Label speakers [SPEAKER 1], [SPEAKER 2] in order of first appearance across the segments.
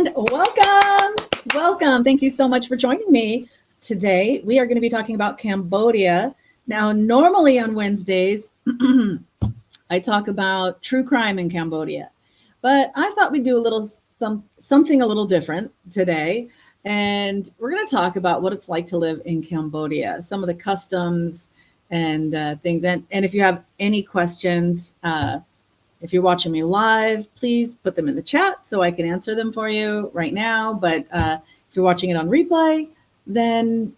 [SPEAKER 1] And welcome. Thank you so much for joining me. Today, we are going to be talking about Cambodia. Now, normally on Wednesdays, I talk about true crime in Cambodia, but I thought we'd do something a little different today. And we're going to talk about what it's like to live in Cambodia, some of the customs and things. And if you have any questions, if you're watching me live, please put them in the chat so I can answer them for you right now. But if you're watching it on replay, then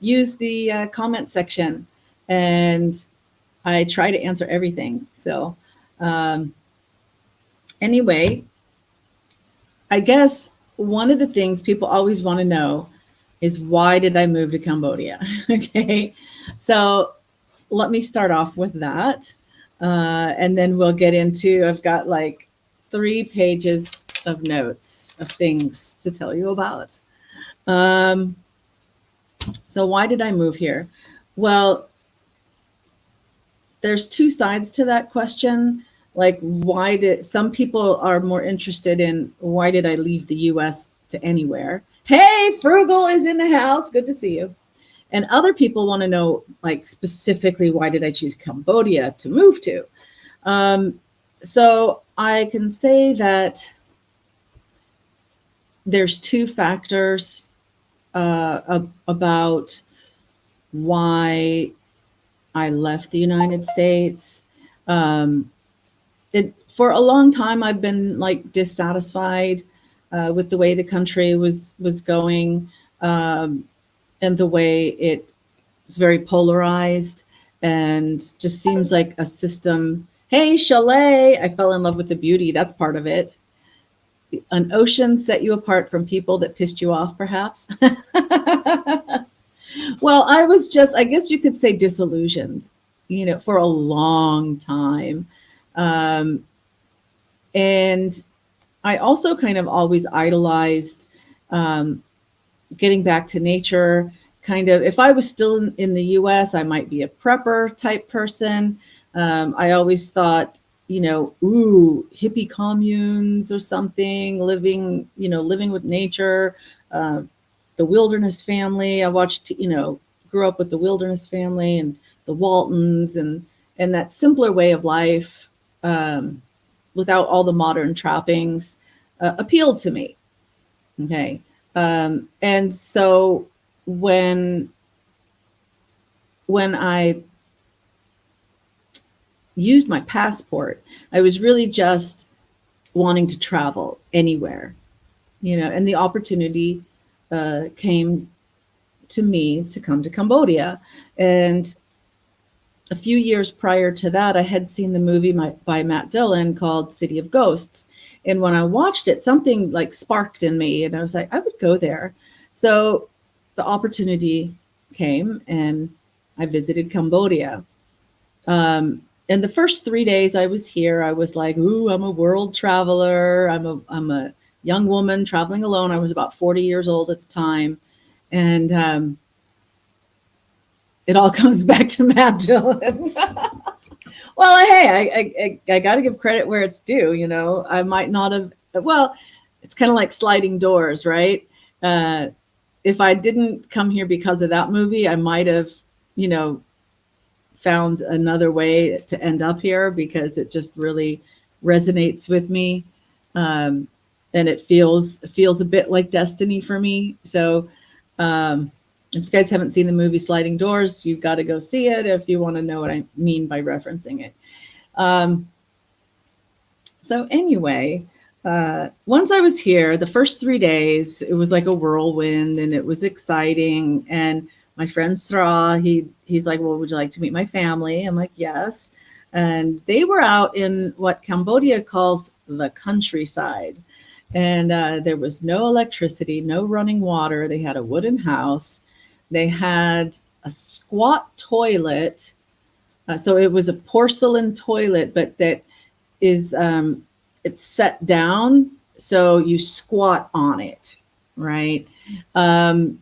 [SPEAKER 1] use the comment section, and I try to answer everything. So anyway, I guess one of the things people always want to know is, why did I move to Cambodia? Okay, so let me start off with that. And then we'll get into, I've got like 3 pages of notes of things to tell you about. So why did I move here? Well, there's 2 sides to that question. Like, some people are more interested in, why did I leave the US to anywhere? Hey, Frugal is in the house. Good to see you. And other people want to know, like, specifically, why did I choose Cambodia to move to? So I can say that there's 2 factors about why I left the United States. For a long time, I've been like dissatisfied with the way the country was going. And the way it's very polarized and just seems like a system. Hey, Chalet, I fell in love with the beauty. That's part of it. An ocean set you apart from people that pissed you off, perhaps. Well, I guess you could say, disillusioned, for a long time. And I also kind of always idolized getting back to nature. Kind of, if I was still in the US, I might be a prepper type person. I always thought, hippie communes or something, living with nature, the Wilderness Family. I watched, grew up with the Wilderness Family and the Waltons, and that simpler way of life, without all the modern trappings, appealed to me. Okay. And so when I used my passport, I was really just wanting to travel anywhere, and the opportunity came to me to come to Cambodia. And a few years prior to that, I had seen the movie by Matt Dillon called City of Ghosts. And when I watched it, something like sparked in me, and I was like, I would go there. So the opportunity came, and I visited Cambodia. And the first 3 days I was here, I was like, ooh, I'm a world traveler. I'm a young woman traveling alone. I was about 40 years old at the time. And it all comes back to Matt Dillon. Well, hey, I got to give credit where it's due. I might not have, well, it's kind of like sliding doors, right? If I didn't come here because of that movie, I might have, found another way to end up here, because it just really resonates with me. And it feels a bit like destiny for me. So if you guys haven't seen the movie Sliding Doors, you've got to go see it if you want to know what I mean by referencing it. So anyway, once I was here, the first 3 days, it was like a whirlwind, and it was exciting. And my friend Sra, he's like, well, would you like to meet my family? I'm like, yes. And they were out in what Cambodia calls the countryside. And there was no electricity, no running water. They had a wooden house. They had a squat toilet. So it was a porcelain toilet, but that is, it's set down, so you squat on it, right? And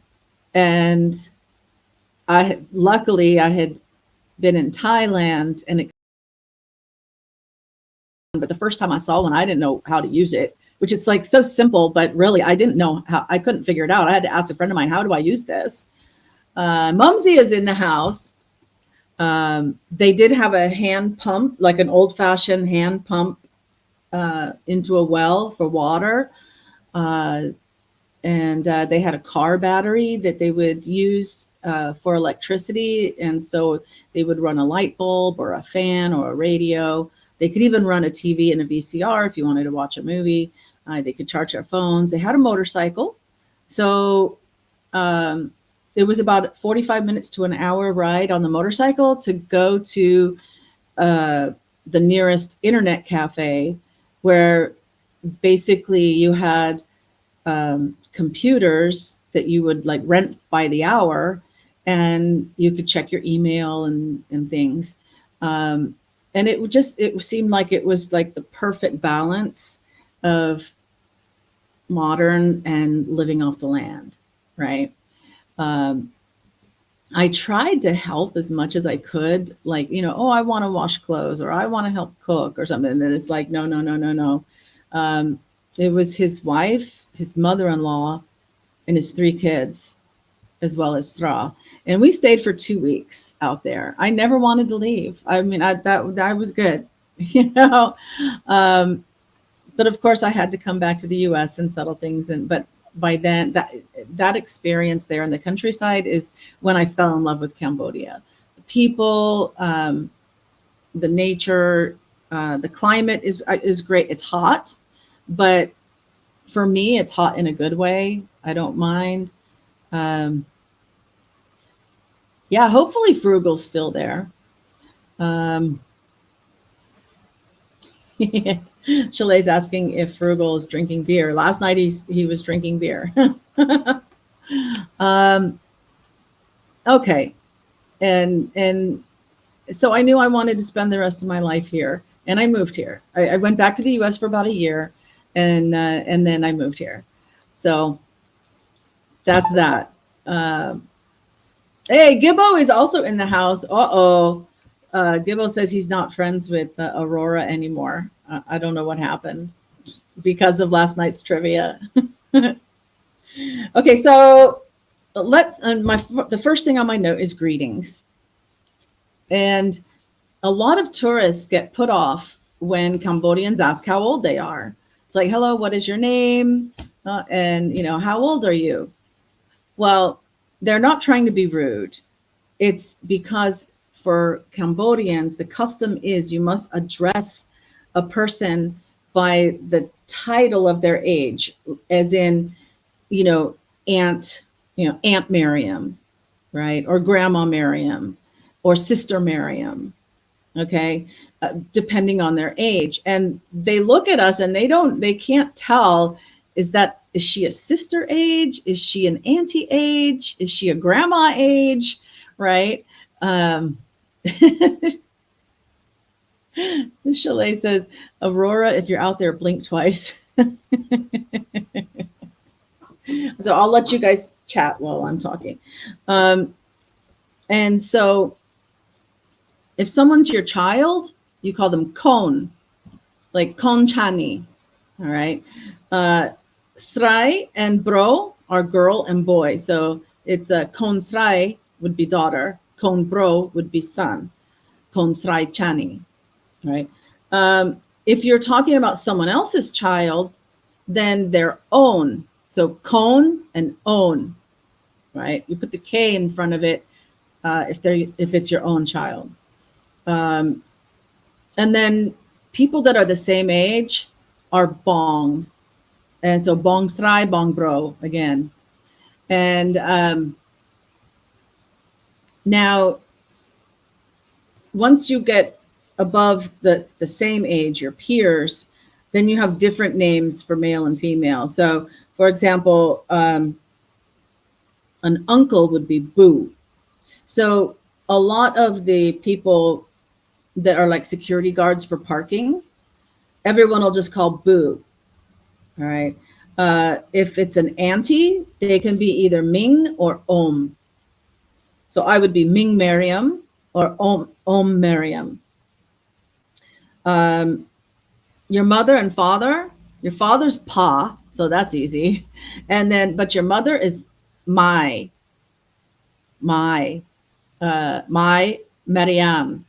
[SPEAKER 1] luckily I had been in Thailand, but the first time I saw one, I didn't know how to use it. which it's like so simple, but really I didn't know how, I couldn't figure it out. I had to ask a friend of mine, how do I use this? Mumsy is in the house. They did have a hand pump, like an old fashioned hand pump into a well for water. And they had a car battery that they would use for electricity. And so they would run a light bulb or a fan or a radio. They could even run a TV and a VCR if you wanted to watch a movie. They could charge their phones. They had a motorcycle. So it was about 45 minutes to an hour ride on the motorcycle to go to the nearest internet cafe, where basically you had computers that you would like rent by the hour, and you could check your email and things. And it seemed like it was like the perfect balance of modern and living off the land, right? I tried to help as much as I could, like, oh, I want to wash clothes, or I want to help cook or something. And then it's like, no. It was his wife, his mother-in-law, and his 3 kids, as well as Sra. And we stayed for 2 weeks out there. I never wanted to leave. I mean, that was good, but of course I had to come back to the US and settle things. But by then, that experience there in the countryside is when I fell in love with Cambodia. The people, the nature, the climate is great. It's hot, but for me, it's hot in a good way. I don't mind. Yeah, hopefully Frugal's still there. Chalet's asking if Frugal is drinking beer. Last night he was drinking beer. Okay, and so I knew I wanted to spend the rest of my life here, and I moved here. I went back to the U.S. for about a year, and then I moved here. So that's that. Hey, Gibbo is also in the house. Gibbo says he's not friends with Aurora anymore. I don't know what happened because of last night's trivia. Okay, so the first thing on my note is greetings. And a lot of tourists get put off when Cambodians ask how old they are. It's like, hello, what is your name? And how old are you? Well, they're not trying to be rude. It's because for Cambodians, the custom is you must address a person by the title of their age, as in, Aunt Miriam, right? Or Grandma Miriam, or Sister Miriam, okay? Depending on their age. And they look at us and they can't tell, is she a sister age? Is she an auntie age? Is she a grandma age? Right? Chalet says, Aurora, if you're out there, blink twice. So I'll let you guys chat while I'm talking. And so if someone's your child, you call them Kon, like Kon Chani. All right. Srai and Bro are girl and boy. So it's Kon Srai would be daughter. Kon Bro would be son. Kon Srai Chani. Right. If you're talking about someone else's child, then their own. So Kon and own. Right. You put the K in front of it if it's your own child. And then people that are the same age are Bong. And so Bong Srai, Bong Bro again. And now, once you get above the same age, your peers, then you have different names for male and female. So, for example, an uncle would be Boo. So a lot of the people that are like security guards for parking, everyone will just call Boo. All right. If it's an auntie, they can be either Ming or Om. So I would be Ming Miriam or Om Miriam. Your mother and father, Your father's Pa, so that's easy. And then, but your mother is my, my Maryam.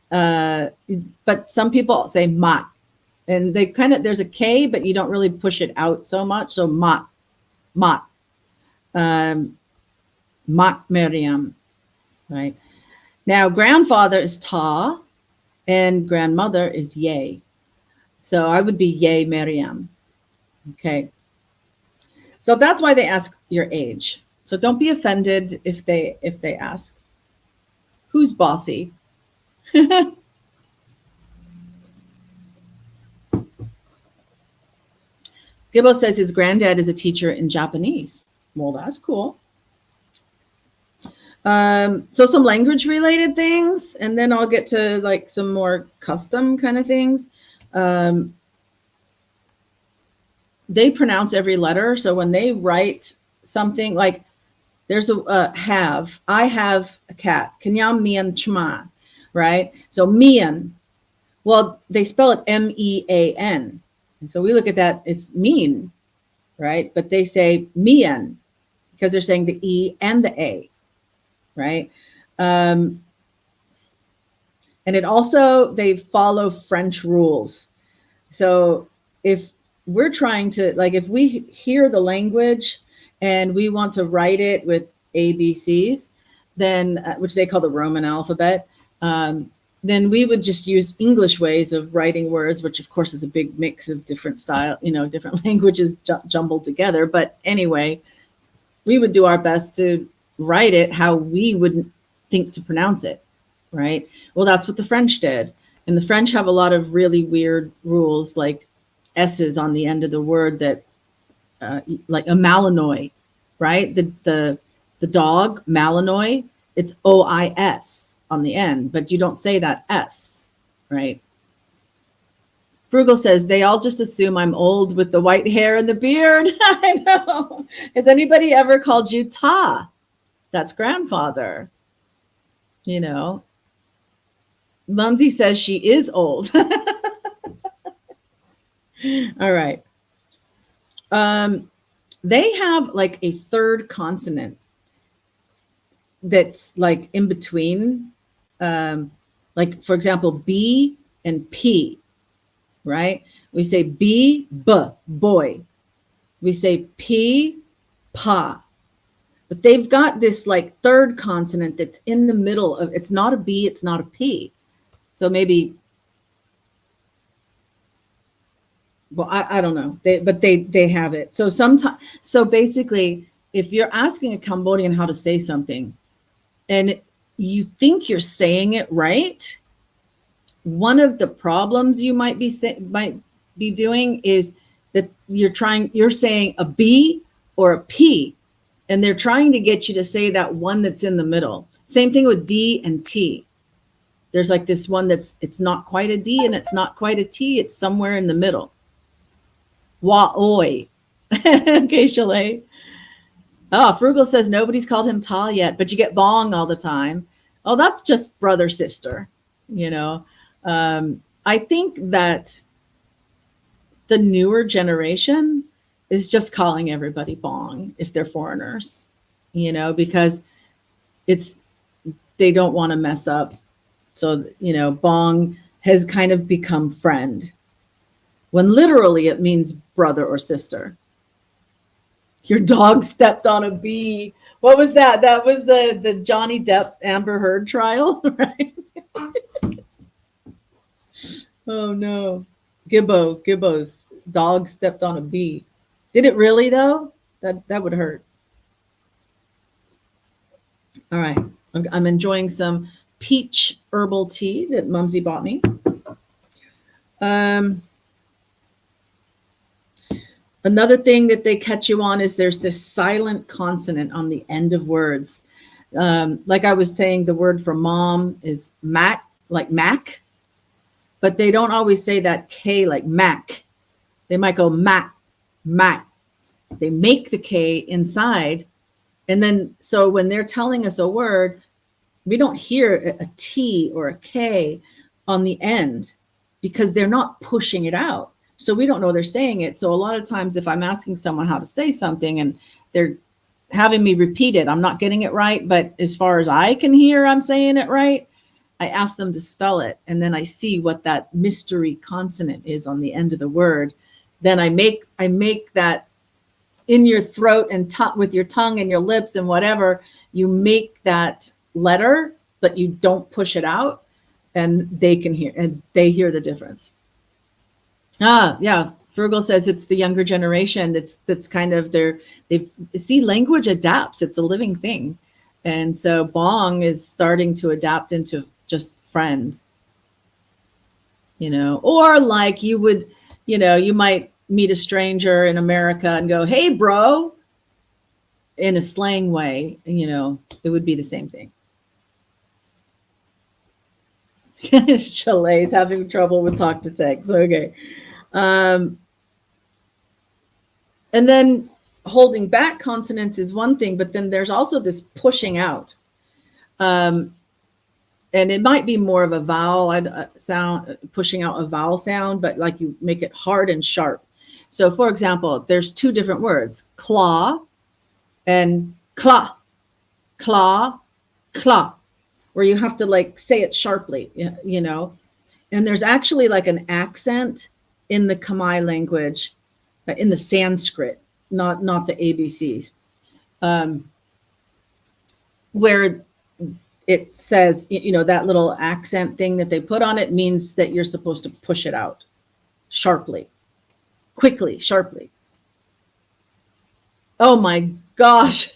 [SPEAKER 1] But some people say Mat. And they kind of, there's a K, but you don't really push it out so much. So Mat, Mat, Mat Maryam, right? Now, grandfather is Ta, and grandmother is Ye. So I would be Ye Maryam. Okay. So that's why they ask your age. So don't be offended if they ask. Who's bossy? Gibbo says his granddad is a teacher in Japanese. Well, that's cool. So some language related things, and then I'll get to like some more custom kind of things. They pronounce every letter. So when they write something like there's a have, I have a cat, Kenyam Mian Chma, right? So Mian, well, they spell it M-E-A-N. And so we look at that, it's mean, right? But they say Mian because they're saying the E and the A, right? And it also, they follow French rules. So if we're trying to, like, if we hear the language and we want to write it with ABCs, then, which they call the Roman alphabet, then we would just use English ways of writing words, which of course is a big mix of different style, different languages jumbled together. But anyway, we would do our best to write it how we would think to pronounce it, right? Well, that's what the French did. And the French have a lot of really weird rules, like S's on the end of the word that, like a Malinois, right? The dog, Malinois, it's O-I-S on the end, but you don't say that S, right? Frugal says, they all just assume I'm old with the white hair and the beard. I know. Has anybody ever called you Ta? That's grandfather. Mumsy says she is old. All right. They have like a third consonant that's like in between, like for example, B and P, right? We say B, boy. We say P, pa. But they've got this like third consonant that's in the middle of, it's not a B, it's not a P. So maybe, well, I don't know, but they have it. So basically, if you're asking a Cambodian how to say something and you think you're saying it right, one of the problems you might be doing is that you're saying a B or a P, and they're trying to get you to say that one that's in the middle. Same thing with D and T. There's like this one it's not quite a D and it's not quite a T. It's somewhere in the middle. Wa-oi. Okay, Chalet. Oh, Frugal says nobody's called him Ta yet, but you get bong all the time. Oh, that's just brother, sister. I think that the newer generation is just calling everybody bong if they're foreigners, because they don't want to mess up. So, bong has kind of become friend, when literally it means brother or sister. Your dog stepped on a bee. What was that? That was the Johnny Depp Amber Heard trial, right? Oh no. Gibbo's dog stepped on a bee. Did it really though? That would hurt. All right. I'm enjoying some peach herbal tea that Mumsy bought me. Another thing that they catch you on is there's this silent consonant on the end of words. Like I was saying, the word for mom is Mac, like Mac, but they don't always say that K like Mac. They might go Mac. They make the K inside. And then, so when they're telling us a word, we don't hear a T or a K on the end because they're not pushing it out. So we don't know they're saying it. So a lot of times if I'm asking someone how to say something and they're having me repeat it, I'm not getting it right, but as far as I can hear, I'm saying it right. I ask them to spell it, and then I see what that mystery consonant is on the end of the word. Then I make that in your throat and with your tongue and your lips and whatever, you make that letter, but you don't push it out, and they can hear, and they hear the difference. Yeah. Virgo says it's the younger generation. That's kind of they see language adapts. It's a living thing. And so Bong is starting to adapt into just friend, or like you would, you might meet a stranger in America and go, "Hey, bro," in a slang way, it would be the same thing. Chalet's having trouble with talk to text. Okay. And then holding back consonants is one thing, but then there's also this pushing out. And it might be more of a vowel sound, pushing out a vowel sound, but like you make it hard and sharp. So for example, there's two different words, claw and cla, claw, claw, where you have to like say it sharply, and there's actually like an accent in the Khmer language, in the Sanskrit, not the ABCs, where it says, that little accent thing that they put on it means that you're supposed to push it out sharply, quickly, sharply. Oh my gosh.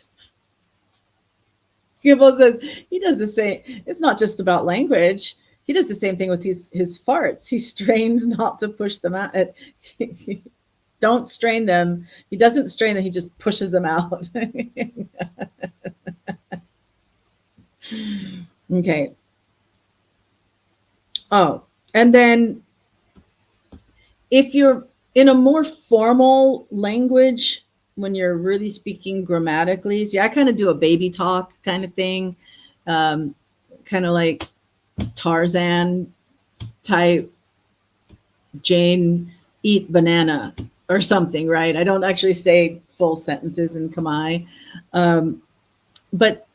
[SPEAKER 1] Gibble says he does the same. It's not just about language. He does the same thing with his farts. He strains not to push them out. Don't strain them. He doesn't strain them. He just pushes them out. Okay. Oh, and then if you're in a more formal language, when you're really speaking grammatically, see, I kind of do a baby talk kind of thing, kind of like Tarzan type, Jane eat banana or something, right? I don't actually say full sentences in Khmer, but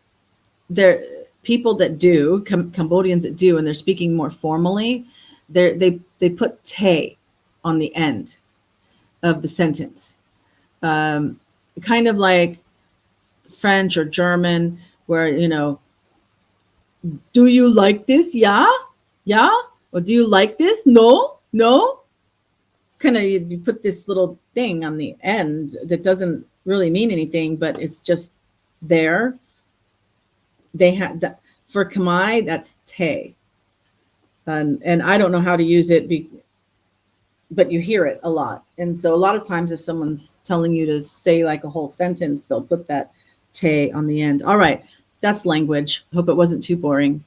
[SPEAKER 1] there are people that do, Cambodians that do, and they're speaking more formally, they put te on the end of the sentence. Kind of like French or German, where, do you like this? Yeah? Yeah? Or do you like this? No? No? Kind of, you put this little thing on the end that doesn't really mean anything, but it's just there. They had that for Khmer, that's te. And I don't know how to use it, but you hear it a lot. And so a lot of times if someone's telling you to say like a whole sentence, they'll put that te on the end. All right. That's language. Hope it wasn't too boring.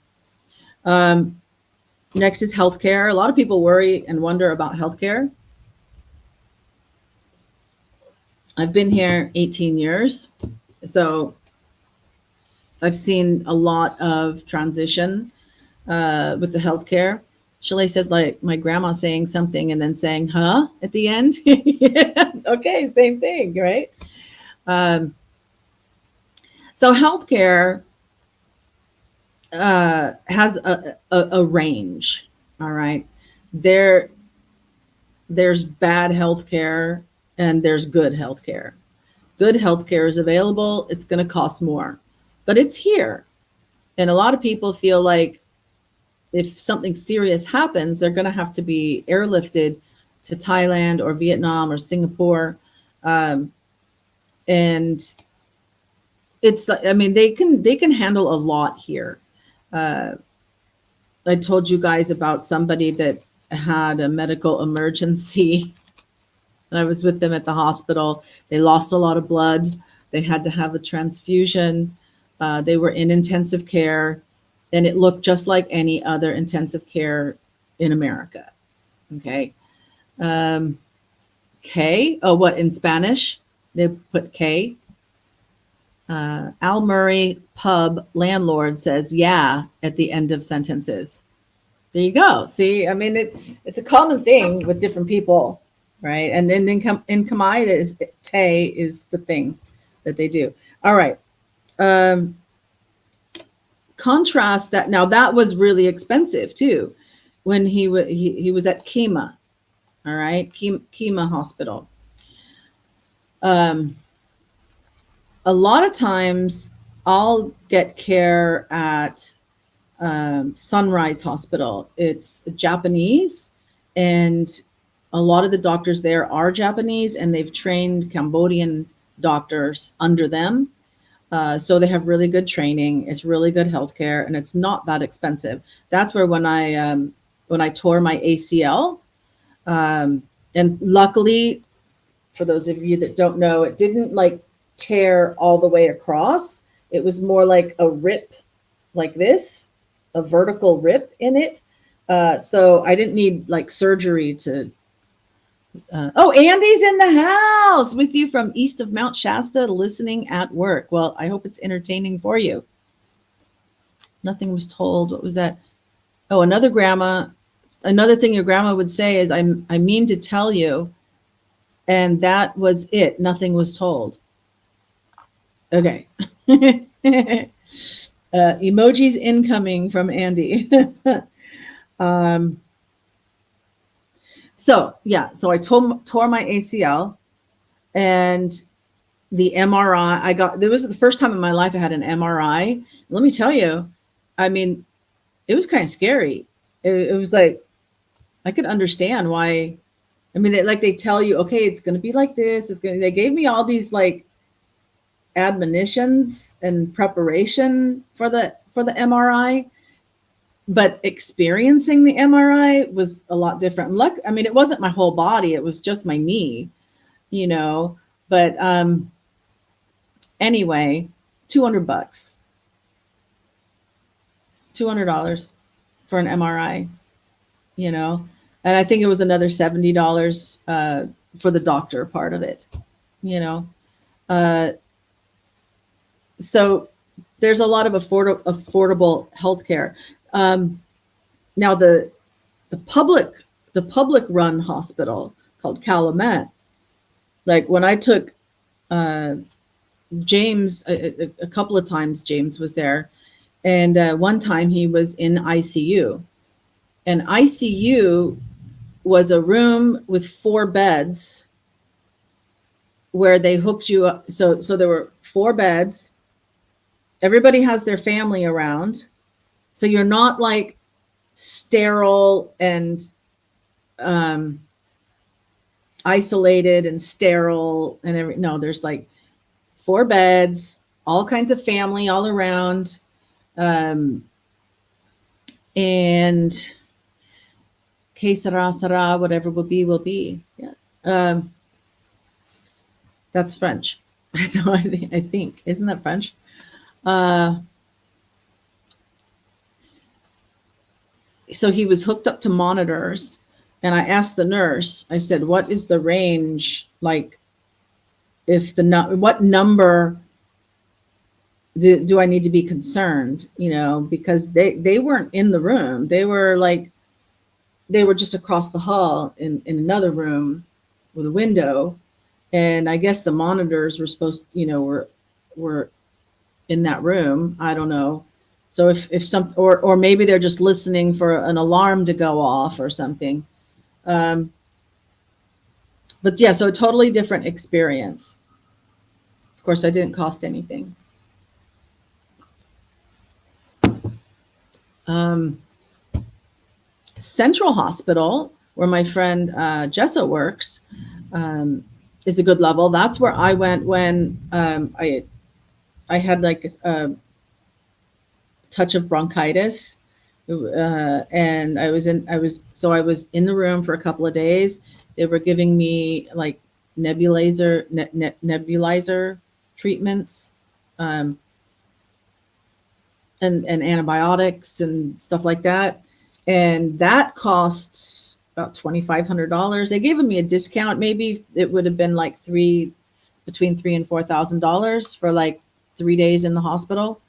[SPEAKER 1] Next is healthcare. A lot of people worry and wonder about healthcare. I've been here 18 years. So I've seen a lot of transition with the healthcare. Chalet says, like my grandma saying something and then saying, huh, at the end. Yeah. Okay, same thing, right? So healthcare has a range, all right? There's bad healthcare and there's good healthcare. Good healthcare is available. It's going to cost more, but it's here. And a lot of people feel like if something serious happens, they're going to have to be airlifted to Thailand or Vietnam or Singapore. And it's, I mean, they can handle a lot here. I told you guys about somebody that had a medical emergency. I was with them at the hospital. They lost a lot of blood. They had to have a transfusion. They were in intensive care, and it looked just like any other intensive care in America. Okay. K. Oh, what in Spanish? They put K. Al Murray pub landlord says, yeah, at the end of sentences. There you go. See, I mean, it's a common thing with different people. right? And then in Khmer, is Tay is the thing that they do. All right. Contrast that. Now that was really expensive too, when he was at Kema. All right, Kema Hospital. A lot of times, I'll get care at Sunrise Hospital. It's Japanese, and a lot of the doctors there are Japanese, and they've trained Cambodian doctors under them. So they have really good training. It's really good healthcare, and it's not that expensive. That's where when I tore my ACL, and luckily, for those of you that don't know, it didn't like tear all the way across. It was more like a rip, like this, a vertical rip in it. So I didn't need like surgery to. Oh, Andy's in the house with you from east of Mount Shasta, listening at work. Well, I hope it's entertaining for you. Nothing was told. What was that? Oh, another thing your grandma would say is, I mean to tell you, and that was it. Nothing was told. Okay. Emojis incoming from Andy. So I tore my ACL, and the MRI there was the first time in my life I had an MRI. Let me tell you, I mean, it was kind of scary. It was like, I could understand why. I mean, they tell you, okay, it's going to be like this. They gave me all these like admonitions and preparation for the MRI. But experiencing the MRI was a lot different. I mean, it wasn't my whole body. It was just my knee, but anyway, $200, $200 for an MRI, and I think it was another $70 for the doctor part of it, so there's a lot of affordable healthcare. Now the public run hospital called Calumet, like when I took James, a couple of times James was there, and one time he was in ICU, and ICU was a room with 4 beds where they hooked you up. So there were 4 beds. Everybody has their family around. So you're not like sterile and isolated and sterile and no, there's like 4 beds, all kinds of family all around. And que sera, whatever will be. Yes. That's French. I think. Isn't that French? So he was hooked up to monitors, and I asked the nurse, I said, what is the range? Like, what number do I need to be concerned? Because they weren't in the room. They were just across the hall in another room with a window. And I guess the monitors were supposed, were in that room. I don't know. So if some, or maybe they're just listening for an alarm to go off or something. But yeah, so a totally different experience. Of course, I didn't cost anything. Central Hospital, where my friend Jessa works, is a good level. That's where I went when I had like a touch of bronchitis, and I was in the room for a couple of days. They were giving me like nebulizer treatments, and antibiotics and stuff like that, and that costs about $2,500. They gave me a discount. Maybe it would have been like between $3,000 and $4,000 for like 3 days in the hospital.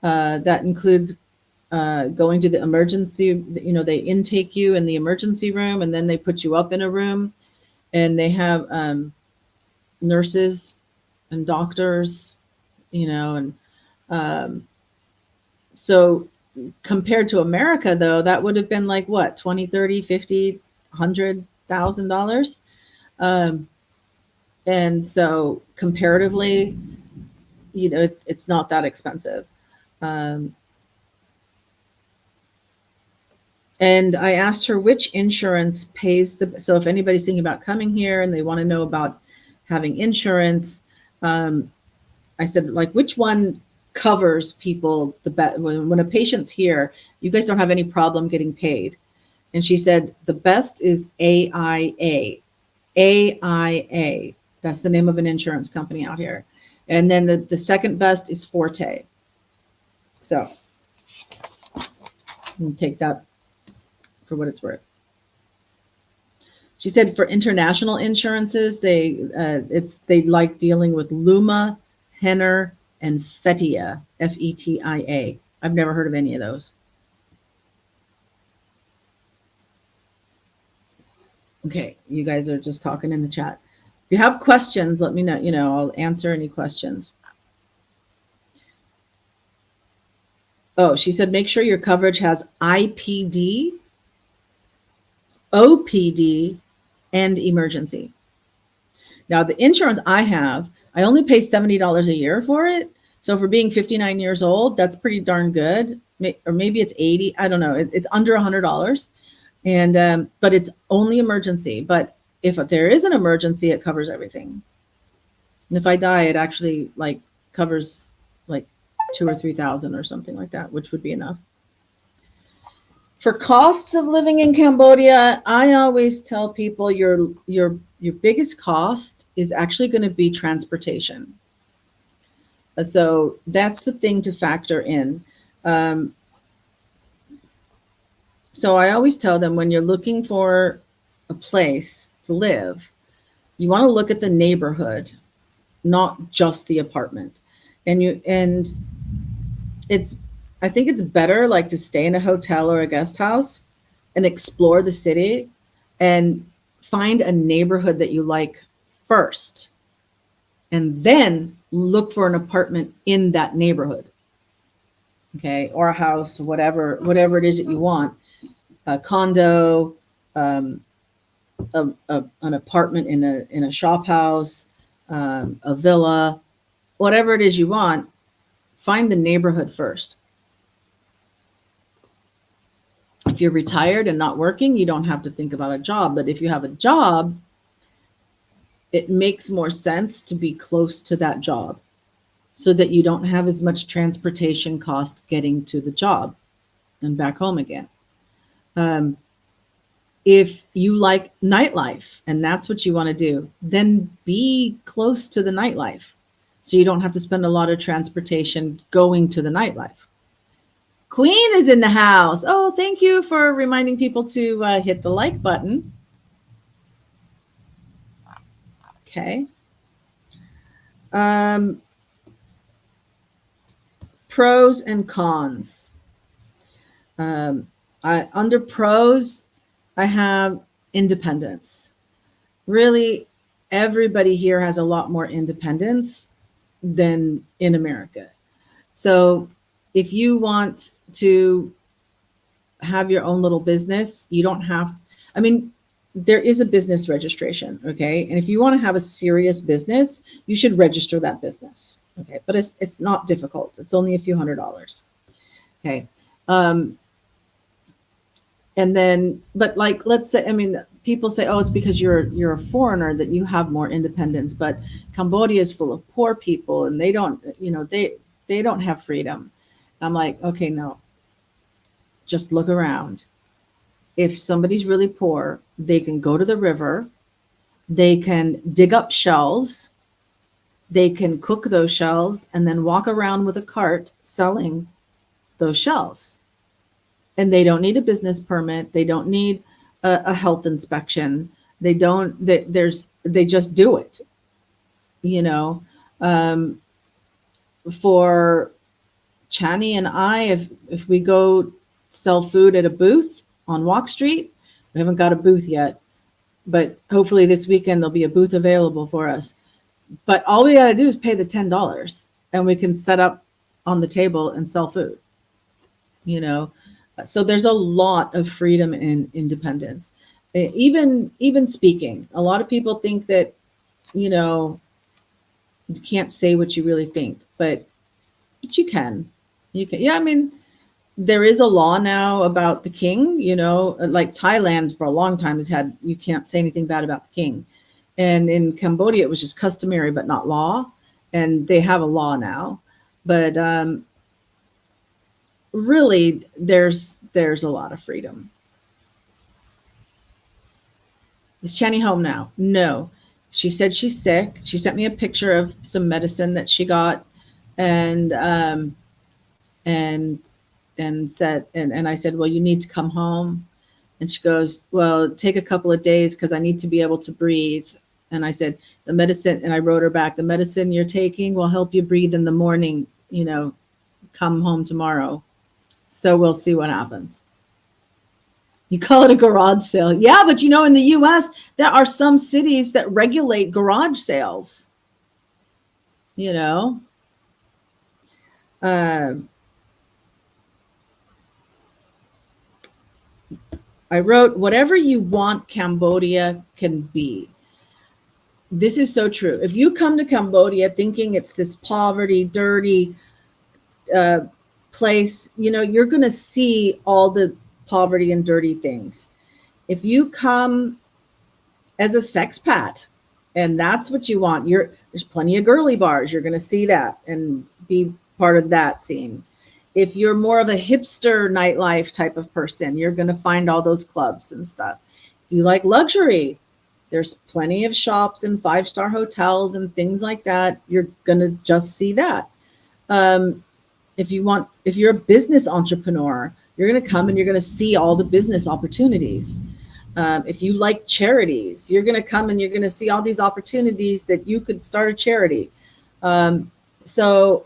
[SPEAKER 1] That includes going to the emergency. They intake you in the emergency room, and then they put you up in a room, and they have nurses and doctors, and so compared to America, though, that would have been like what, 20, 30, 50, $100,000. And so comparatively, it's not that expensive. And I asked her which insurance pays so if anybody's thinking about coming here and they want to know about having insurance, I said, like, which one covers people the best? When a patient's here, you guys don't have any problem getting paid. And she said, the best is AIA. AIA. That's the name of an insurance company out here. And then the second best is Forte. So we'll take that for what it's worth. She said for international insurances, they like dealing with Luma, Henner, and Fetia, Fetia. I've never heard of any of those. Okay, you guys are just talking in the chat. If you have questions, let me know. I'll answer any questions. Oh, she said, make sure your coverage has IPD, OPD, and emergency. Now, the insurance I have, I only pay $70 a year for it. So for being 59 years old, that's pretty darn good. Or maybe it's 80. I don't know. It's under $100. And but it's only emergency. But if there is an emergency, it covers everything. And if I die, it actually like covers like 2,000 or 3,000 or something like that, which would be enough. For costs of living in Cambodia, I always tell people your biggest cost is actually going to be transportation. So that's the thing to factor in. So I always tell them, when you're looking for a place to live, you want to look at the neighborhood, not just the apartment. And I think it's better like to stay in a hotel or a guest house and explore the city and find a neighborhood that you like first, and then look for an apartment in that neighborhood. Okay, or a house, whatever it is that you want, a condo, an apartment in a shop house, a villa, whatever it is you want. Find the neighborhood first. If you're retired and not working, you don't have to think about a job. But if you have a job, it makes more sense to be close to that job so that you don't have as much transportation cost getting to the job and back home again. If you like nightlife and that's what you want to do, then be close to the nightlife so you don't have to spend a lot of transportation going to the nightlife. Queen is in the house. Oh, thank you for reminding people to hit the like button. Okay. Pros and cons. Under pros, I have independence. Really, everybody here has a lot more independence than in America. So if you want to have your own little business, you don't have, there is a business registration, okay? And if you want to have a serious business, you should register that business, okay? But it's not difficult. It's only a few $100s, okay? And then, but like, let's say, people say, oh, it's because you're a foreigner that you have more independence. But Cambodia is full of poor people, and they don't, they don't have freedom. I'm like, okay, no, just look around. If somebody's really poor, they can go to the river, they can dig up shells, they can cook those shells, and then walk around with a cart selling those shells. And they don't need a business permit. They don't need a health inspection. They just do it, for Chani and I, if we go sell food at a booth on Walk Street, we haven't got a booth yet. but hopefully this weekend there'll be a booth available for us. But all we got to do is pay the $10 and we can set up on the table and sell food, you know? So there's a lot of freedom and independence. Even speaking, a lot of people think that, you know, you can't say what you really think, but you can. You can. Yeah, I mean, there is a law now about the king, you know, like Thailand for a long time has had, you can't say anything bad about the king. And in Cambodia, it was just customary, but not law. And they have a law now. But really, there's a lot of freedom. Is Channy home now? No. She said she's sick. She sent me a picture of some medicine that she got, and and said, and I said, well, you need to come home. And she goes, well, take a couple of days because I need to be able to breathe. And I said, the medicine, and I wrote her back, the medicine you're taking will help you breathe in the morning, you know, come home tomorrow. So we'll see what happens. You call it a garage sale. Yeah, but you know, in the US, there are some cities that regulate garage sales. You know, I wrote, whatever you want Cambodia can be. This is so true. If you come to Cambodia thinking it's this poverty, dirty place, you know, you're going to see all the poverty and dirty things. If you come as a sexpat and that's what you want, there's plenty of girly bars. You're going to see that and be part of that scene. If you're more of a hipster nightlife type of person, you're going to find all those clubs and stuff. If you like luxury, there's plenty of shops and 5-star hotels and things like that. You're going to just see that. If you're a business entrepreneur, you're going to come and you're going to see all the business opportunities. If you like charities, you're going to come and you're going to see all these opportunities that you could start a charity. So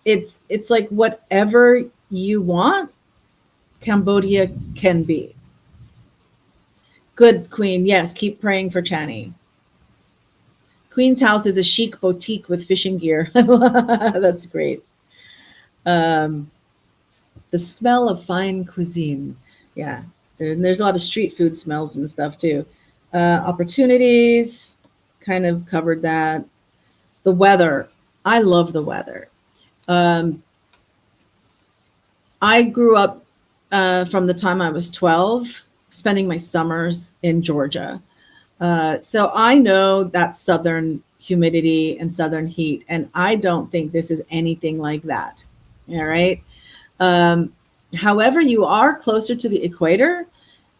[SPEAKER 1] it's like whatever you want, Cambodia can be. Good, Queen. Yes, keep praying for Channy. Queen's house is a chic boutique with fishing gear. That's great. The smell of fine cuisine. Yeah, there's a lot of street food smells and stuff too. Opportunities, kind of covered that. The weather. I love the weather. I grew up from the time I was 12, spending my summers in Georgia. So I know that southern humidity and southern heat, and I don't think this is anything like that. All right. However, you are closer to the equator,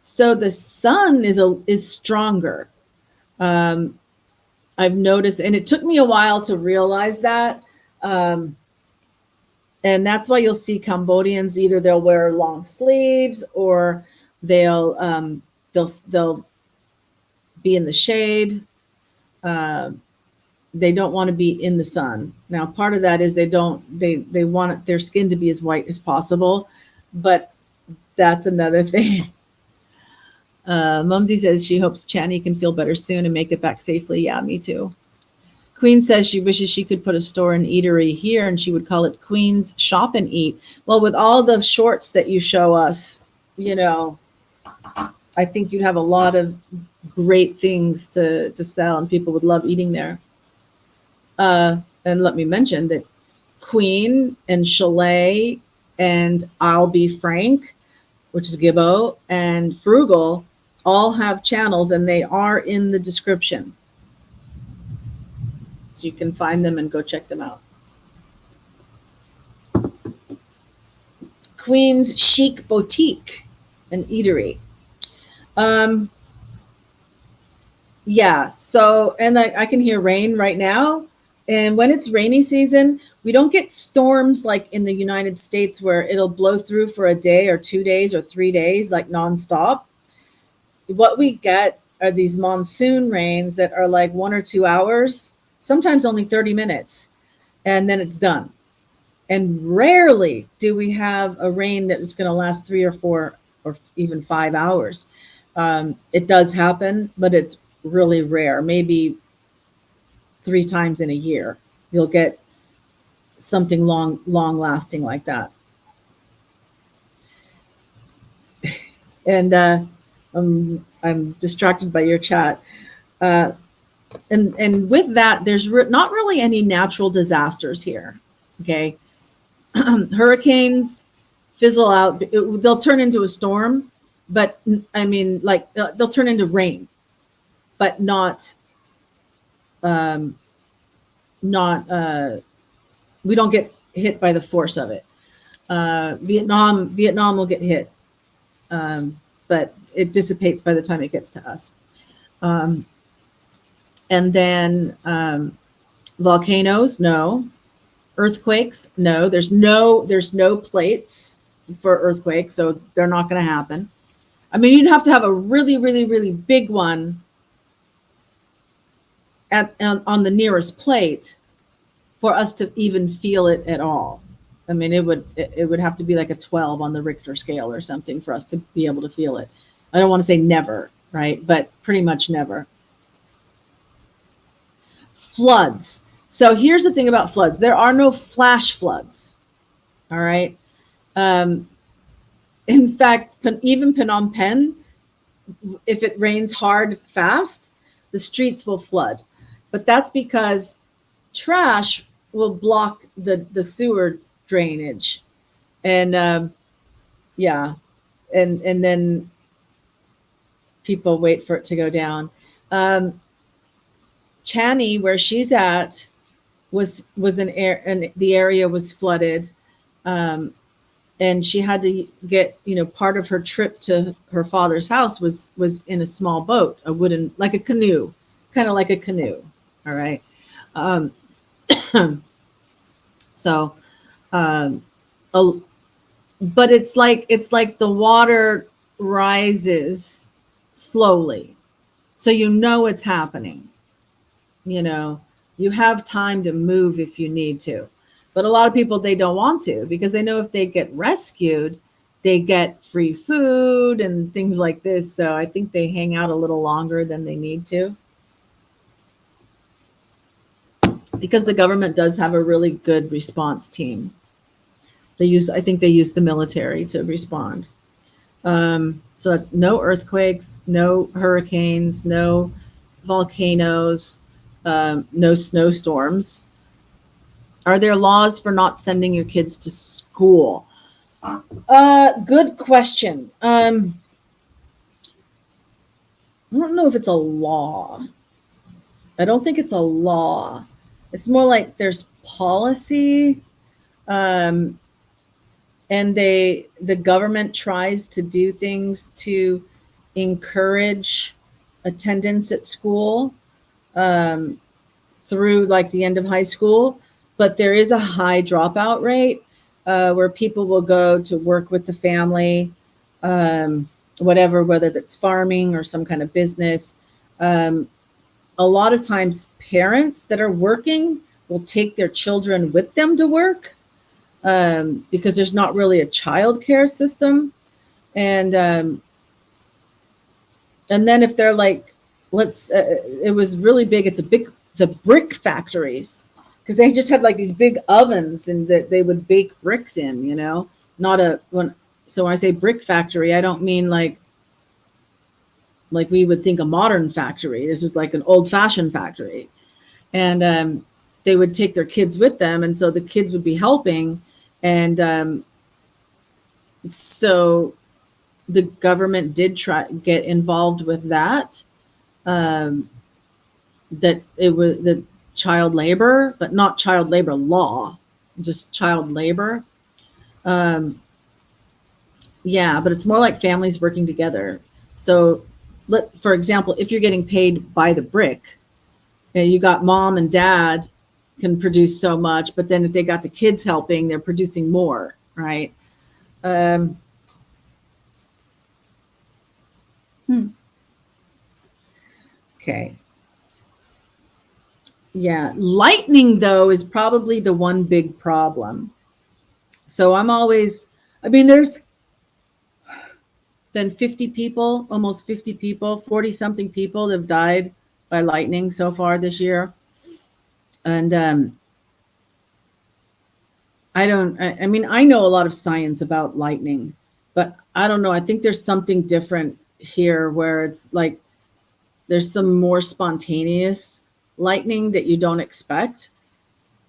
[SPEAKER 1] so the sun is stronger. I've noticed, and it took me a while to realize that. And that's why you'll see Cambodians, either they'll wear long sleeves or they'll be in the shade. They don't want to be in the sun. Now, part of that is they want their skin to be as white as possible, but that's another thing. Mumsy says she hopes Channy can feel better soon and make it back safely. Yeah, me too. Queen says she wishes she could put a store and eatery here and she would call it Queen's Shop and Eat. Well, with all the shorts that you show us, you know, I think you'd have a lot of great things to sell and people would love eating there. And let me mention that Queen and Chalet and I'll Be Frank, which is Gibbo, and Frugal all have channels and they are in the description. So you can find them and go check them out. Queen's Chic Boutique and Eatery. Yeah, so, and I can hear rain right now. And when it's rainy season, we don't get storms like in the United States where it'll blow through for a day or 2 days or 3 days, like nonstop. What we get are these monsoon rains that are like 1 or 2 hours, sometimes only 30 minutes, and then it's done. And rarely do we have a rain that is going to last 3 or 4 or even 5 hours. It does happen, but it's really rare. Maybe 3 times in a year, you'll get something long lasting like that. And I'm distracted by your chat. And with that, there's not really any natural disasters here. Okay. Hurricanes fizzle out. They'll turn into a storm, but I mean, like they'll turn into rain, but not, we don't get hit by the force of it. Vietnam will get hit, but it dissipates by the time it gets to us. And then volcanoes, no. Earthquakes, no. There's no plates for earthquakes, so they're not going to happen. I mean, you'd have to have a really, really, really big one on the nearest plate for us to even feel it at all. I mean, it would have to be like a 12 on the Richter scale or something for us to be able to feel it. I don't want to say never, right? But pretty much never. Floods. So here's the thing about floods. There are no flash floods. All right. In fact, even Phnom Penh, if it rains hard, fast, the streets will flood. But that's because trash will block the sewer drainage. And yeah. And then people wait for it to go down. Chani, where she's at, was and the area was flooded, and she had to get, part of her trip to her father's house was in a small boat, a wooden, like a canoe, kind of like a canoe. All right. So, but it's like the water rises slowly, so it's happening. You have time to move if you need to. But a lot of people, they don't want to, because they know if they get rescued, they get free food and things like this. So I think they hang out a little longer than they need to. Because the government does have a really good response team. I think they use the military to respond. So it's no earthquakes, no hurricanes, no volcanoes, no snowstorms. Are there laws for not sending your kids to school? Good question. I don't know if it's a law. I don't think it's a law. It's more like there's policy, and the government tries to do things to encourage attendance at school through like the end of high school. But there is a high dropout rate where people will go to work with the family, whether that's farming or some kind of business. A lot of times parents that are working will take their children with them to work because there's not really a child care system. And then if they're like, it was really big at the brick factories, because they just had like these big ovens and that they would bake bricks in, so when I say brick factory, I don't mean like we would think a modern factory. This was like an old fashioned factory. And they would take their kids with them. And so the kids would be helping. And so the government did try get involved with that. That it was the child labor, but not child labor law, just child labor. Yeah, but it's more like families working together. So for example, if you're getting paid by the brick, you got mom and dad can produce so much, but then if they got the kids helping, they're producing more, right? Okay. Yeah, lightning though is probably the one big problem. So I'm always, I mean, there's than 50 people, almost 50 people, 40 something people have died by lightning so far this year. And I mean, I know a lot of science about lightning, but I don't know. I think there's something different here where it's like there's some more spontaneous lightning that you don't expect.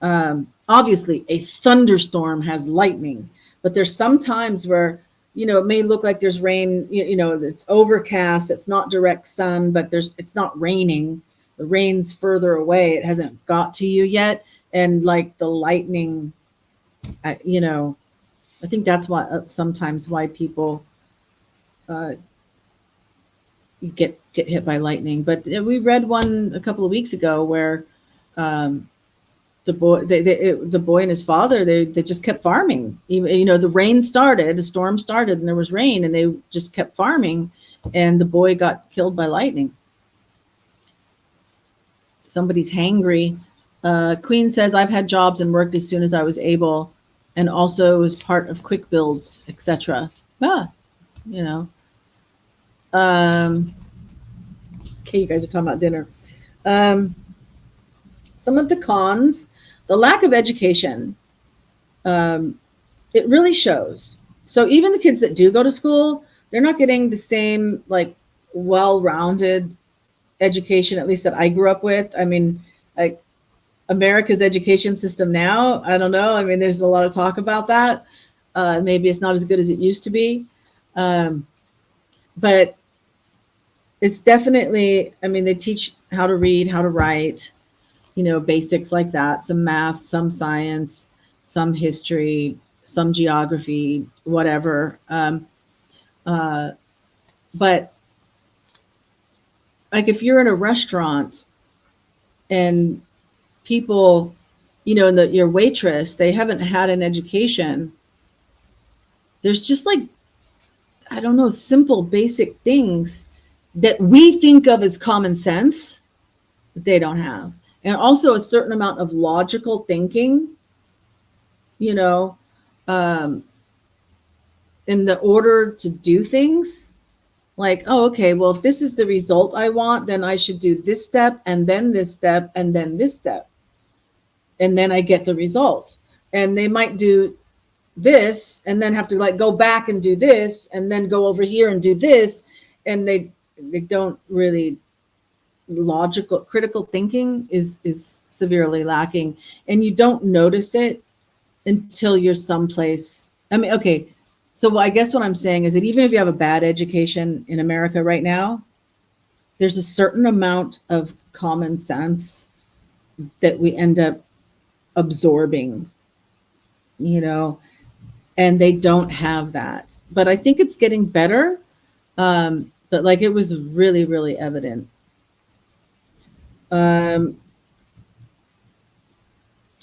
[SPEAKER 1] Obviously, a thunderstorm has lightning, but there's some times where, you know, it may look like there's rain, you know, it's overcast, it's not direct sun, but it's not raining. The rain's further away. It hasn't got to you yet. And like the lightning, you know, I think that's why sometimes why people get hit by lightning. But we read one a couple of weeks ago where the boy and his father, they just kept farming. Even, you know, the rain started, the storm started, and there was rain, and they just kept farming, and the boy got killed by lightning. Somebody's hangry. Queen says, I've had jobs and worked as soon as I was able, and also was part of quick builds, etc. You know. Okay, you guys are talking about dinner. Some of the cons, the lack of education, it really shows. So even the kids that do go to school, they're not getting the same like well-rounded education, at least that I grew up with. I mean, like America's education system now, I don't know. I mean, there's a lot of talk about that. Maybe it's not as good as it used to be. But it's definitely, I mean, they teach how to read, how to write, you know, basics like that, some math, some science, some history, some geography, whatever. But like if you're in a restaurant and people, you know, and your waitress, they haven't had an education, there's just like, I don't know, simple, basic things that we think of as common sense that they don't have. And also a certain amount of logical thinking, you know, in the order to do things. Like, oh, okay, well, if this is the result I want, then I should do this step and then this step and then this step. And then I get the result. And they might do this and then have to like go back and do this and then go over here and do this. And they don't really, logical, critical thinking is severely lacking. And you don't notice it until you're someplace. I mean, okay. So I guess what I'm saying is that even if you have a bad education in America right now, there's a certain amount of common sense that we end up absorbing, you know, and they don't have that. But I think it's getting better. But like it was really, really evident.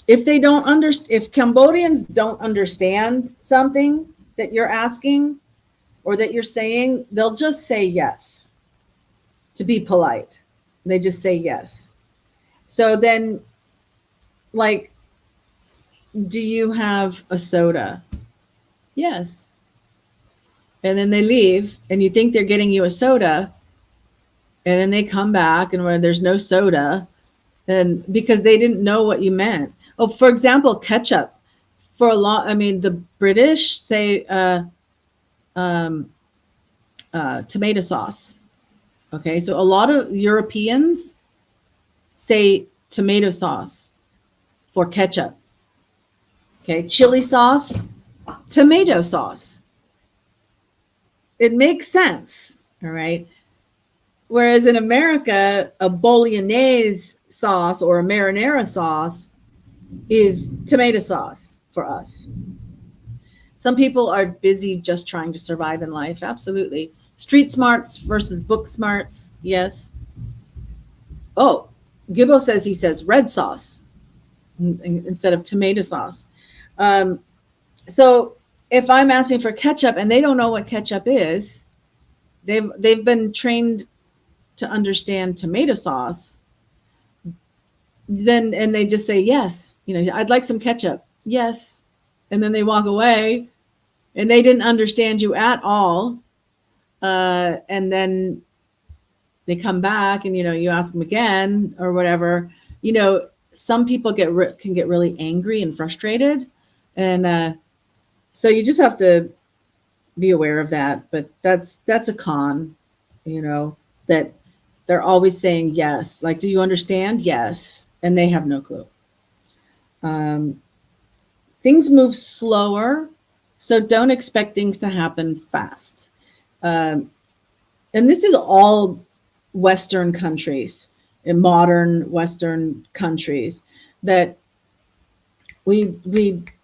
[SPEAKER 1] If they don't understand, if Cambodians don't understand something that you're asking or that you're saying, they'll just say yes to be polite. They just say yes. So then, like, do you have a soda? Yes. And then they leave and you think they're getting you a soda. And then they come back and where there's no soda, and because they didn't know what you meant. Oh, for example, ketchup. For a long, I mean, the British say tomato sauce. Okay, so a lot of Europeans say tomato sauce for ketchup. Okay, chili sauce, tomato sauce. It makes sense, all right? Whereas in America, a bolognese sauce or a marinara sauce is tomato sauce for us. Some people are busy just trying to survive in life. Absolutely. Street smarts versus book smarts. Yes. Oh, Gibbo says he says red sauce instead of tomato sauce. So if I'm asking for ketchup and they don't know what ketchup is, they've been trained to understand tomato sauce, then, and they just say, yes, you know, I'd like some ketchup. Yes. And then they walk away and they didn't understand you at all. And then they come back and, you ask them again or whatever. Some people can get really angry and frustrated. And so you just have to be aware of that. But that's a con, that they're always saying yes. Like, do you understand? Yes. And they have no clue. Things move slower, so don't expect things to happen fast. And this is all Western countries, in modern Western countries, that we think,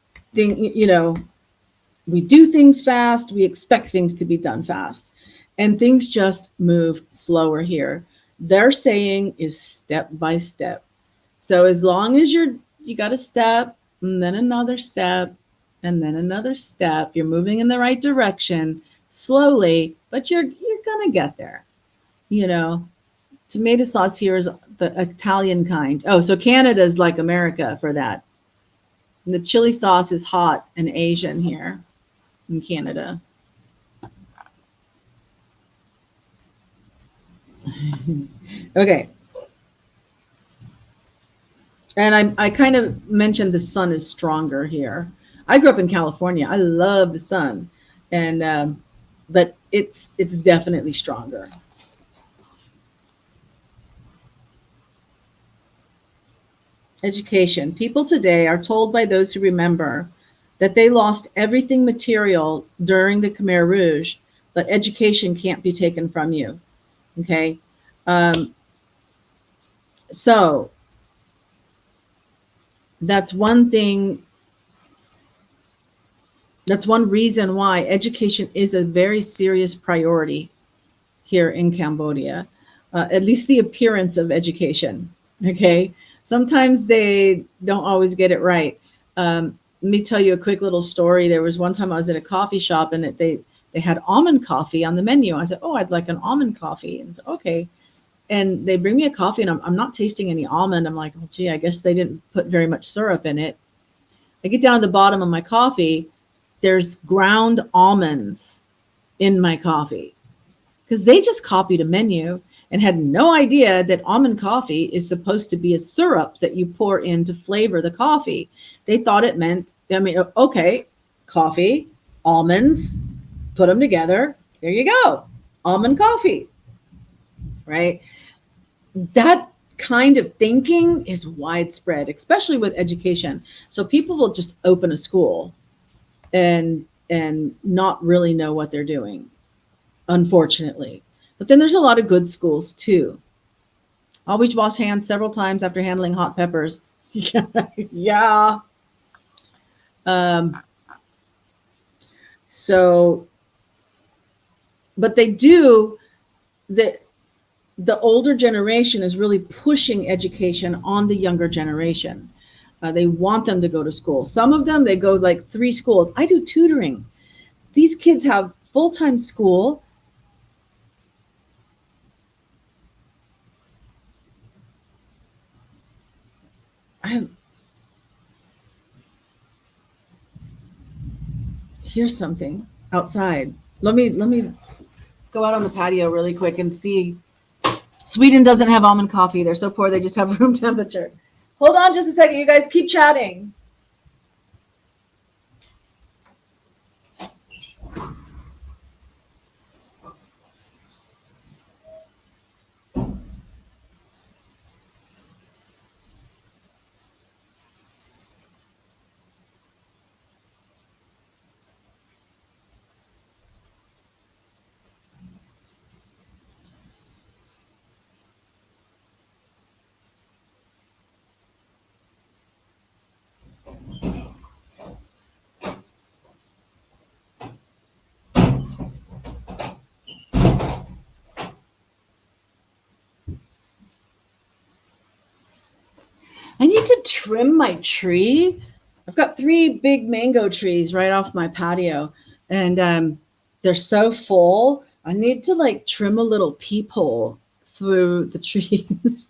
[SPEAKER 1] we do things fast, we expect things to be done fast, and things just move slower here. Their saying is step by step. So as long as you got a step, and then another step, and then another step, you're moving in the right direction slowly, but you're gonna get there. Tomato sauce here is the Italian kind. Oh, so Canada is like America for that. And the chili sauce is hot and Asian here in Canada. Okay. And I kind of mentioned the sun is stronger here. I grew up in California. I love the sun, and but it's definitely stronger. Education. People today are told by those who remember that they lost everything material during the Khmer Rouge, but education can't be taken from you. Okay, so that's one thing. That's one reason why education is a very serious priority here in Cambodia, at least the appearance of education. Okay. Sometimes they don't always get it right. Let me tell you a quick little story. There was one time I was at a coffee shop and they had almond coffee on the menu. I said, "Oh, I'd like an almond coffee." And said, "Okay." And they bring me a coffee and I'm not tasting any almond. I'm like, "Oh, gee, I guess they didn't put very much syrup in it." I get down to the bottom of my coffee. There's ground almonds in my coffee because they just copied a menu and had no idea that almond coffee is supposed to be a syrup that you pour in to flavor the coffee. They thought it meant, okay, coffee, almonds, put them together. There you go. Almond coffee, right? That kind of thinking is widespread, especially with education. So people will just open a school and not really know what they're doing, unfortunately. But then there's a lot of good schools too. Always wash hands several times after handling hot peppers. Yeah. So, but they do, the older generation is really pushing education on the younger generation. They want them to go to school. Some of them, they go like 3 schools. I do tutoring. These kids have full-time school. Here's something outside. Let me go out on the patio really quick and see. Sweden doesn't have almond coffee. They're so poor. They just have room temperature. Hold on just a second. You guys keep chatting. I need to trim my tree. I've got 3 big mango trees right off my patio, and they're so full. I need to like trim a little peephole through the trees.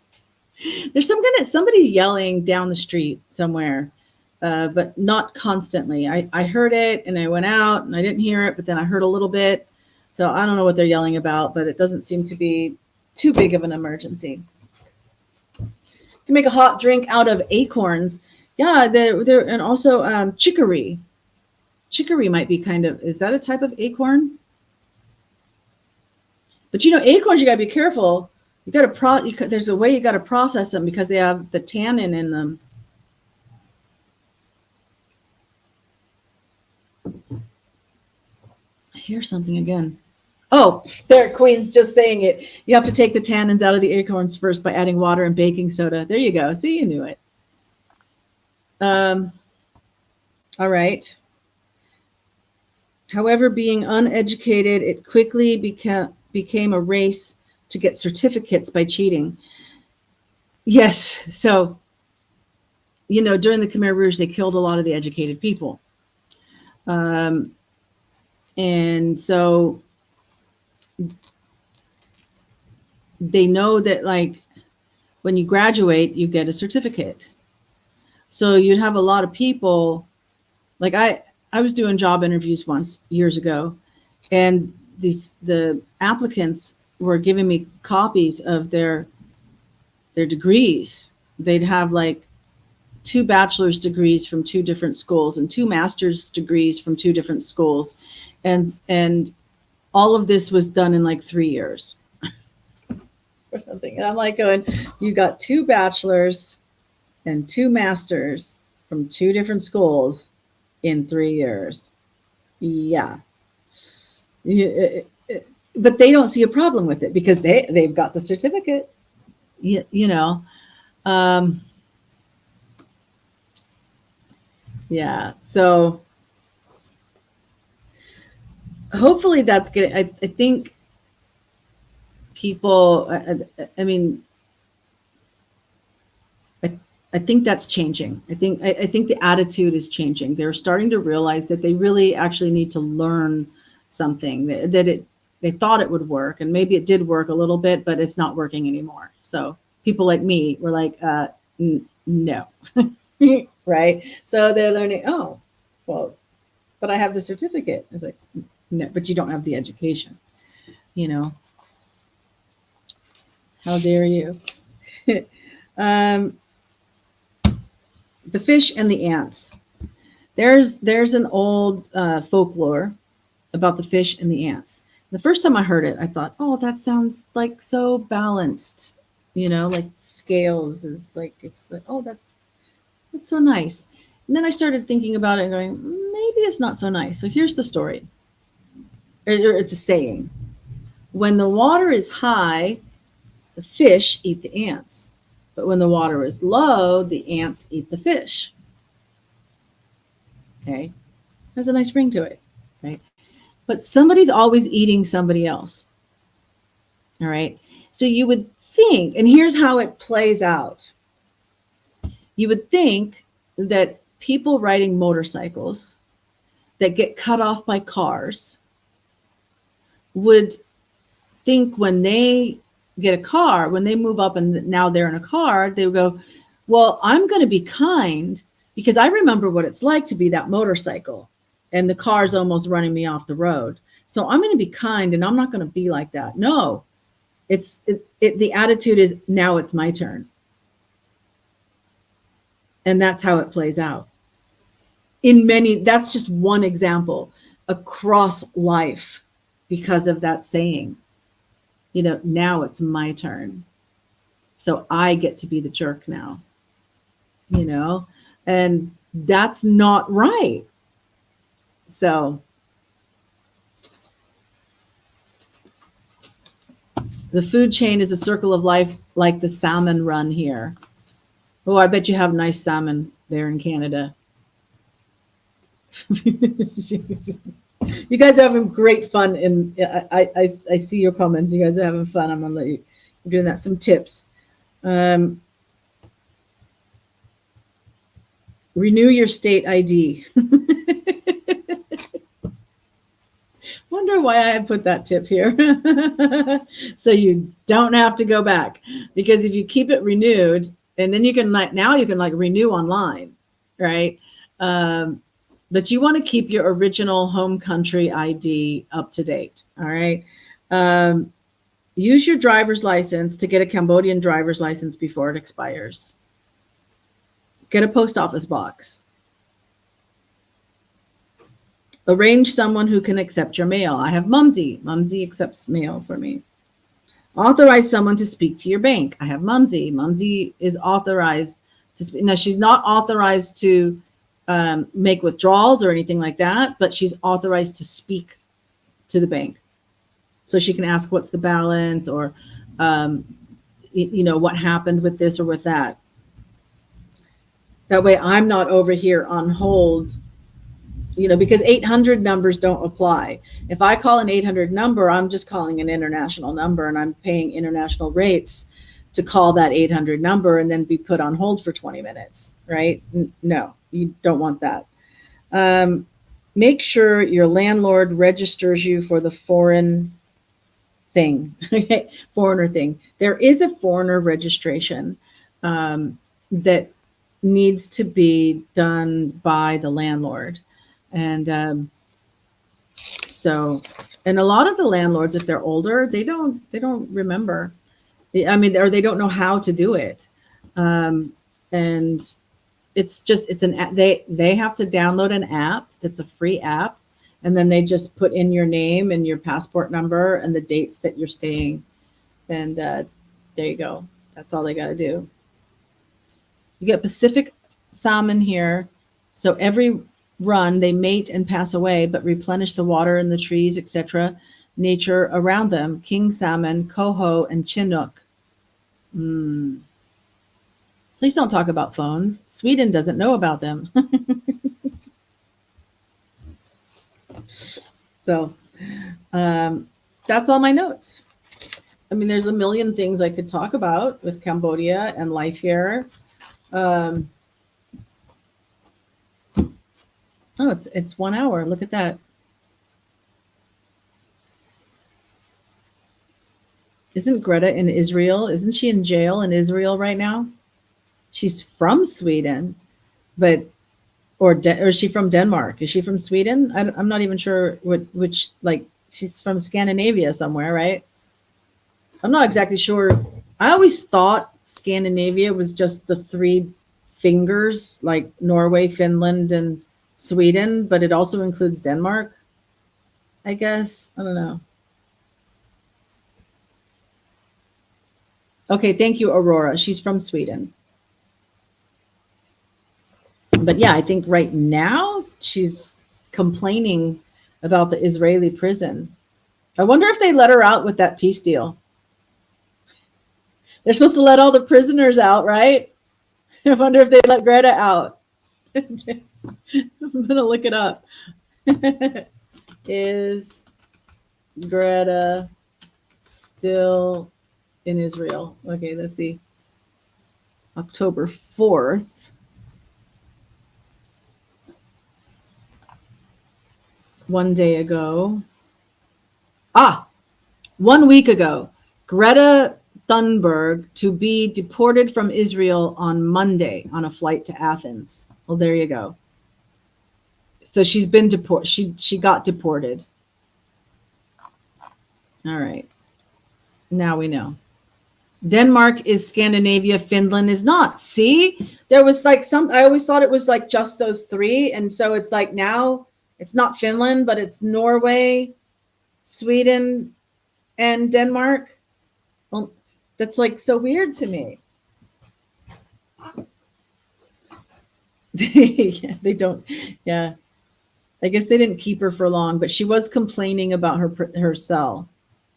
[SPEAKER 1] There's somebody yelling down the street somewhere, but not constantly. I heard it and I went out and I didn't hear it, but then I heard a little bit. So I don't know what they're yelling about, but it doesn't seem to be too big of an emergency. You can make a hot drink out of acorns. Yeah, they're and also chicory. Chicory might be kind of, is that a type of acorn? But acorns, you gotta be careful. You gotta there's a way you gotta process them because they have the tannin in them. I hear something again. Oh, there, Queen's just saying it. You have to take the tannins out of the acorns first by adding water and baking soda. There you go. See, you knew it. All right. However, being uneducated, it quickly became a race to get certificates by cheating. Yes. So, during the Khmer Rouge, they killed a lot of the educated people. And so they know that, like, when you graduate, you get a certificate. So you'd have a lot of people, like I was doing job interviews once years ago, and the applicants were giving me copies of their degrees. They'd have like 2 bachelor's degrees from 2 different schools and 2 master's degrees from 2 different schools. And all of this was done in like 3 years. And I'm like going, you got 2 bachelors and 2 masters from 2 different schools in 3 years. Yeah. But they don't see a problem with it because they've got the certificate. Yeah. So hopefully that's good. I think people, I mean, I think that's changing. I think the attitude is changing. They're starting to realize that they really actually need to learn something, that they thought it would work, and maybe it did work a little bit, but it's not working anymore. So people like me were like, no, right? So they're learning, oh, well, but I have the certificate. It's like, no, but you don't have the education, How dare you? The fish and the ants. There's an old folklore about the fish and the ants. The first time I heard it, I thought, oh, that sounds like so balanced, like scales. It's like, oh, that's so nice. And then I started thinking about it and going, maybe it's not so nice. So here's the story. It's a saying. When the water is high, the fish eat the ants. But when the water is low, the ants eat the fish. Okay. Has a nice ring to it, right? But somebody's always eating somebody else. All right. So you would think, and here's how it plays out. You would think that people riding motorcycles that get cut off by cars would think when they get a car, when they move up and now they're in a car, they would go, well, I'm going to be kind because I remember what it's like to be that motorcycle and the car's almost running me off the road. So I'm going to be kind and I'm not going to be like that. No, the attitude is now it's my turn. And that's how it plays out. That's just one example across life because of that saying. Now it's my turn. So I get to be the jerk now, and that's not right. So the food chain is a circle of life like the salmon run here. Oh, I bet you have nice salmon there in Canada. You guys are having great fun, and I see your comments. You guys are having fun. I'm gonna let you doing that. Some tips. Renew your state ID. Wonder why I put that tip here. So you don't have to go back, because if you keep it renewed, and then you can renew online, right? But you want to keep your original home country ID up to date. All right. Use your driver's license to get a Cambodian driver's license before it expires. Get a post office box. Arrange someone who can accept your mail. I have Mumsy. Mumsy accepts mail for me. Authorize someone to speak to your bank. I have Mumsy. Mumsy is authorized to speak. Now, she's not authorized to make withdrawals or anything like that, but she's authorized to speak to the bank. So she can ask what's the balance, or, what happened with this or with that. That way I'm not over here on hold, because 800 numbers don't apply. If I call an 800 number, I'm just calling an international number, and I'm paying international rates to call that 800 number and then be put on hold for 20 minutes, right? No, you don't want that. Make sure your landlord registers you for the foreign thing, foreigner thing. There is a foreigner registration that needs to be done by the landlord. And and a lot of the landlords, if they're older, they don't remember. I mean, or they don't know how to do it. And it's an app. They have to download an app that's a free app, and then they just put in your name and your passport number and the dates that you're staying. And there you go. That's all they got to do. You get Pacific salmon here. So every run, they mate and pass away, but replenish the water and the trees, etc., nature around them. King salmon, coho, and chinook. Please don't talk about phones. Sweden doesn't know about them. So that's all my notes. I mean, there's a million things I could talk about with Cambodia and life here. Oh, it's 1 hour. Look at that. Isn't Greta in Israel? Isn't she in jail in Israel right now? She's from Sweden, but or is she from Denmark? Is she from Sweden? I'm not even sure which. Like, she's from Scandinavia somewhere, right? I'm not exactly sure. I always thought Scandinavia was just the three fingers, like Norway, Finland, and Sweden, but it also includes Denmark, I guess. I don't know. Okay, thank you, Aurora. She's from Sweden. But yeah, I think right now she's complaining about the Israeli prison. I wonder if they let her out with that peace deal. They're supposed to let all the prisoners out, right? I wonder if they let Greta out. I'm going to look it up. Is Greta still in Israel? Okay, let's see. October 4th. One day ago. 1 week ago. Greta Thunberg to be deported from Israel on Monday on a flight to Athens. Well, there you go. So she's been deported. She got deported. All right. Now we know. Denmark is Scandinavia. Finland is not. See, there was like I always thought it was like just those three. And so it's like now it's not Finland, but it's Norway, Sweden, and Denmark. Well, that's like so weird to me. Yeah, they don't. Yeah. I guess they didn't keep her for long, but she was complaining about her cell.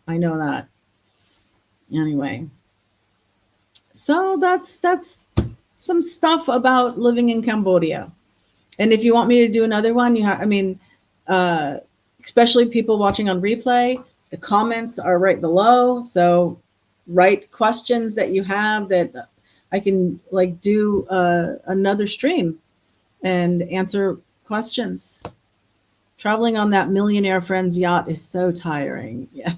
[SPEAKER 1] I know that. Anyway. So that's some stuff about living in Cambodia. And if you want me to do another one, especially people watching on replay, the comments are right below. So write questions that you have that I can like do another stream and answer questions. Traveling on that millionaire friend's yacht is so tiring. Yeah.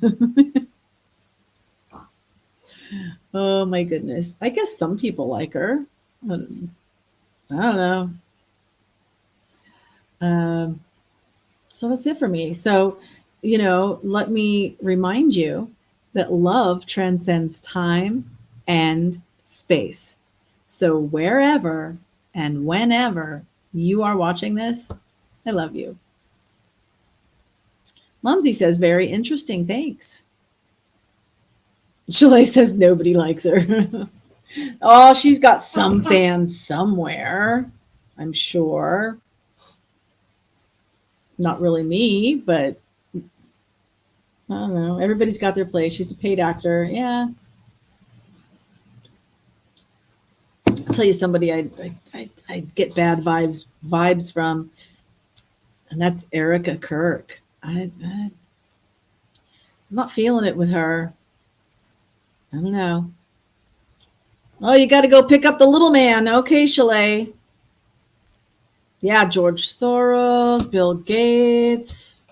[SPEAKER 1] Oh my goodness. I guess some people like her. I don't know. So that's it for me. So, let me remind you that love transcends time and space. So wherever and whenever you are watching this, I love you. Mumsy says, very interesting. Thanks. Shalay says nobody likes her. Oh, she's got some fans somewhere, I'm sure. Not really me, but I don't know. Everybody's got their place. She's a paid actor. Yeah. I'll tell you somebody I get bad vibes from, and that's Erica Kirk. I'm not feeling it with her. I don't know. Oh, you got to go pick up the little man. Okay, Chalet. Yeah, George Soros, Bill Gates,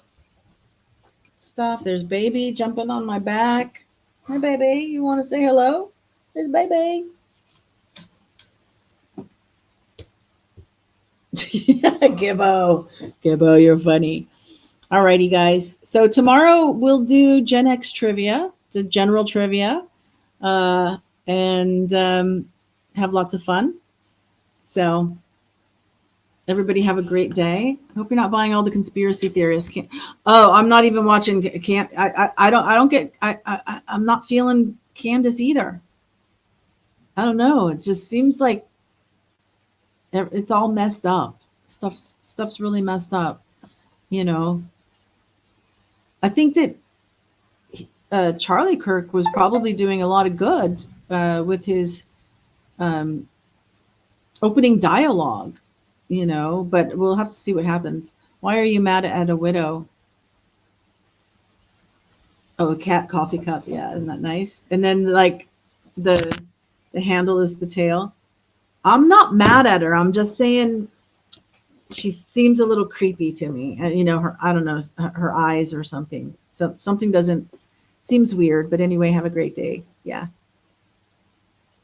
[SPEAKER 1] stuff. There's baby jumping on my back. Hi, baby. You want to say hello? There's baby. Gibbo, you're funny. Alrighty, guys. So tomorrow we'll do Gen X trivia, the general trivia, and have lots of fun. So everybody have a great day. Hope you're not buying all the conspiracy theorists. I'm not even watching. I'm not feeling Candace either. I don't know. It just seems like it's all messed up. Stuff's really messed up. I think that Charlie Kirk was probably doing a lot of good with his opening dialogue, but we'll have to see what happens. Why are you mad at a widow? Oh, a cat coffee cup. Yeah, isn't that nice? And then like the handle is the tail. I'm not mad at her. I'm just saying she seems a little creepy to me. Her, I don't know, her eyes or something. So something seems weird, but anyway, have a great day. Yeah.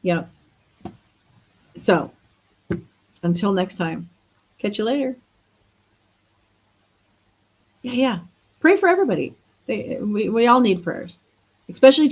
[SPEAKER 1] Yeah. So until next time, catch you later. Yeah. Pray for everybody. We all need prayers, especially